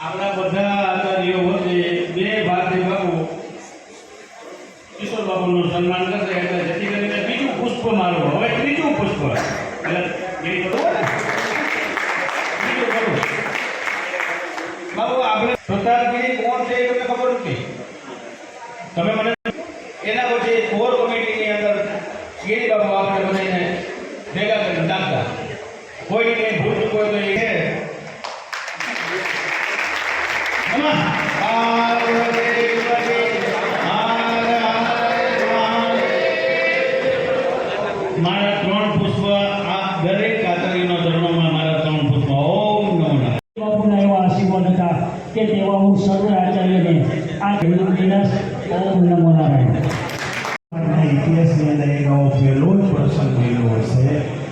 આપણા બધા આચાર્યો વચ્ચે બે ભારતી બાપુ કિશોર બાપુનું સન્માન કરશે એટલે જેથી કરીને બીજું પુષ્પ મારવું હવે ત્રીજું પુષ્પ એટલે એ કરવું ને બીજું કરવું બાપુ આપણે પ્રતાપગીરી કોણ છે એ તમને ખબર નથી તમે મને એના પછી કોર કમિટીની અંદર ગીરી બાપુ આપણે બધાને ભેગા કરીને નાખતા કોઈની કંઈ ભૂલ ચૂક હોય તો એ છે નમઃ પાર્વતી પતે મારા 3 પુષ્પ આ દરેક આચાર્યનો ચરણોમાં મારા 3 પુષ્પ ઓમ નમો નારાયણ. બાપુના એવા આશીર્વાદ હતા કે તેવા હું સર્વ આચાર્યને આ દિનસ ઓમ નમો નારાયણ. ઇતિહાસની અંદર એક આવો પહેલો જ પ્રસંગ થયેલો હશે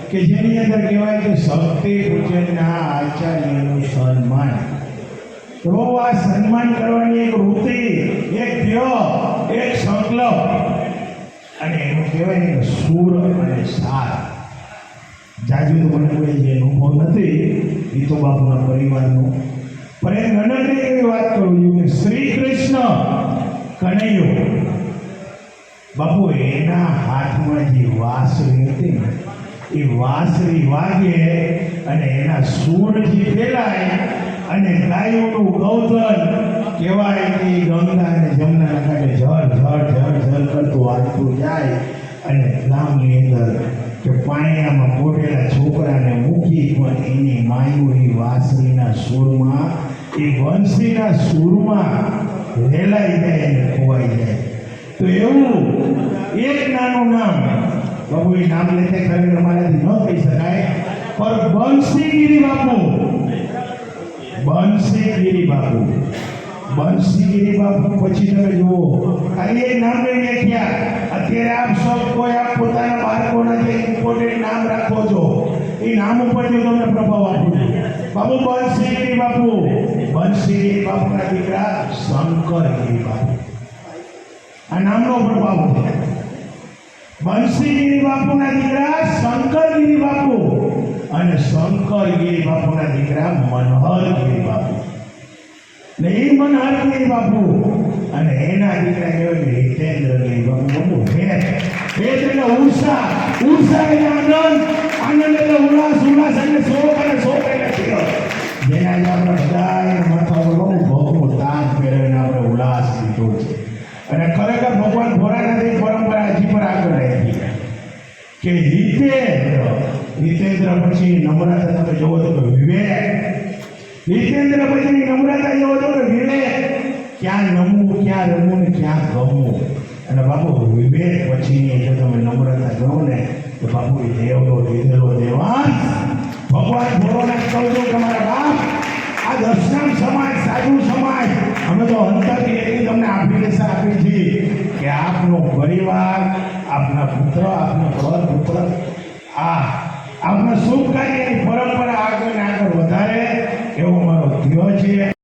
કે જેની અંદર કહેવાય કે શક્તિ પૂજનના આચાર્યનું સન્માન. તો આ સન્માન કરવાની એક વૃત્તિ, એક ધ્યેય, એક સંકલ્પ અને એનું કહેવાય ને સૂર અને સાર. જાજુ તો મને કોઈ જે અનુભવ નથી એ તો બાપુના પરિવારનો, પણ એ નાનકડી એવી વાત કરું છું કે શ્રી કૃષ્ણ કનૈયો બાપુ એના હાથમાં જે વાંસળી હતી ને એ વાંસળી વાગે અને એના સૂર જે ફેલાય અને ગાયોનું ગૌધન કહેવાય કે ગંગા અને જમુનાના કાંઠે ઝર ઝર ઝર ઝર કરતું હાલતું જાય અને ગામની અંદર કે પાણીયામાં પોટેલા છોકરાને મૂકી પણ એની માયુરી વાંસળીના સૂરમાં એ વંશીના સૂરમાં રેલાઈ જાય અને ખોવાઈ જાય. તો એવું એક નાનું નામ બાપુ, એ નામ લેતે ખરેખર મારાથી ન કહી શકાય, પણ બંસીગીરી બાપુ, બંસીગીરી બાપુ, બંસીગીરી બાપુ પછી તમે જુઓ ખાલી એક નામની વ્યાખ્યા. અત્યારે આપ સૌ કોઈ આપ પોતાના બાળકોના જે ઇમ્પોર્ટન્ટ નામ રાખો છો એ નામ ઉપરથી તમને પ્રભાવ આપું છું. બાપુ બંસીગીરી બાપુ, બંસીગીરી બાપુના દીકરા શંકરગીરી બાપુ, આ નામનો પ્રભાવ છે. બંસીગીરી બાપુના દીકરા શંકરગીરી બાપુ અને શંકરગીરી બાપુના દીકરા મનહરગીરી બાપુ ને એ મનહરગીરી બાપુ અને એના દીકરા કહેવાય હિતેન્દ્રગીરી બાપુ. બાપુ ભેદ એટલે ઉષા, ઉષા એટલે આનંદ, આનંદ એટલે ઉલ્લાસ, ઉલ્લાસ એટલે શોક અને શોક એટલે ચિર. જેના જ આપણે બધાએ માથા પર બહુ તાજ પહેરાવીને આપણે ઉલ્લાસ લીધો છે. અને ખરેખર ભગવાન ભોળાનાથની પરંપરા હજી પણ આગળ રહી કે હિતેન્દ્ર પછી નમ્રતા તમે જોવો તો કે વિવેક, હિતેન્દ્ર પછી નમ્રતા જોવો તો કે વિવેક, ક્યાં નમવું, ક્યાં રમવું ને ક્યાં ગમવું. અને બાપુ વિવેક પછીની જો તમે નમ્રતા જોવો ને તો બાપુ એ દેવનો દીધેલો દેવાંશ ભગવાન ભોળાનાથ કહું છું તમારા બાપ આ દર્શન સમાજ, સાધુ સમાજ અમે તો અંતરથી એટલી તમને આભિલેષા આપી છે કે આપનો પરિવાર, આપના પુત્ર, આપના પર પુત્ર આપના શુભ કાર્યની પરંપરા આગળ ને આગળ વધારે એવો મારો ધ્યેય છે.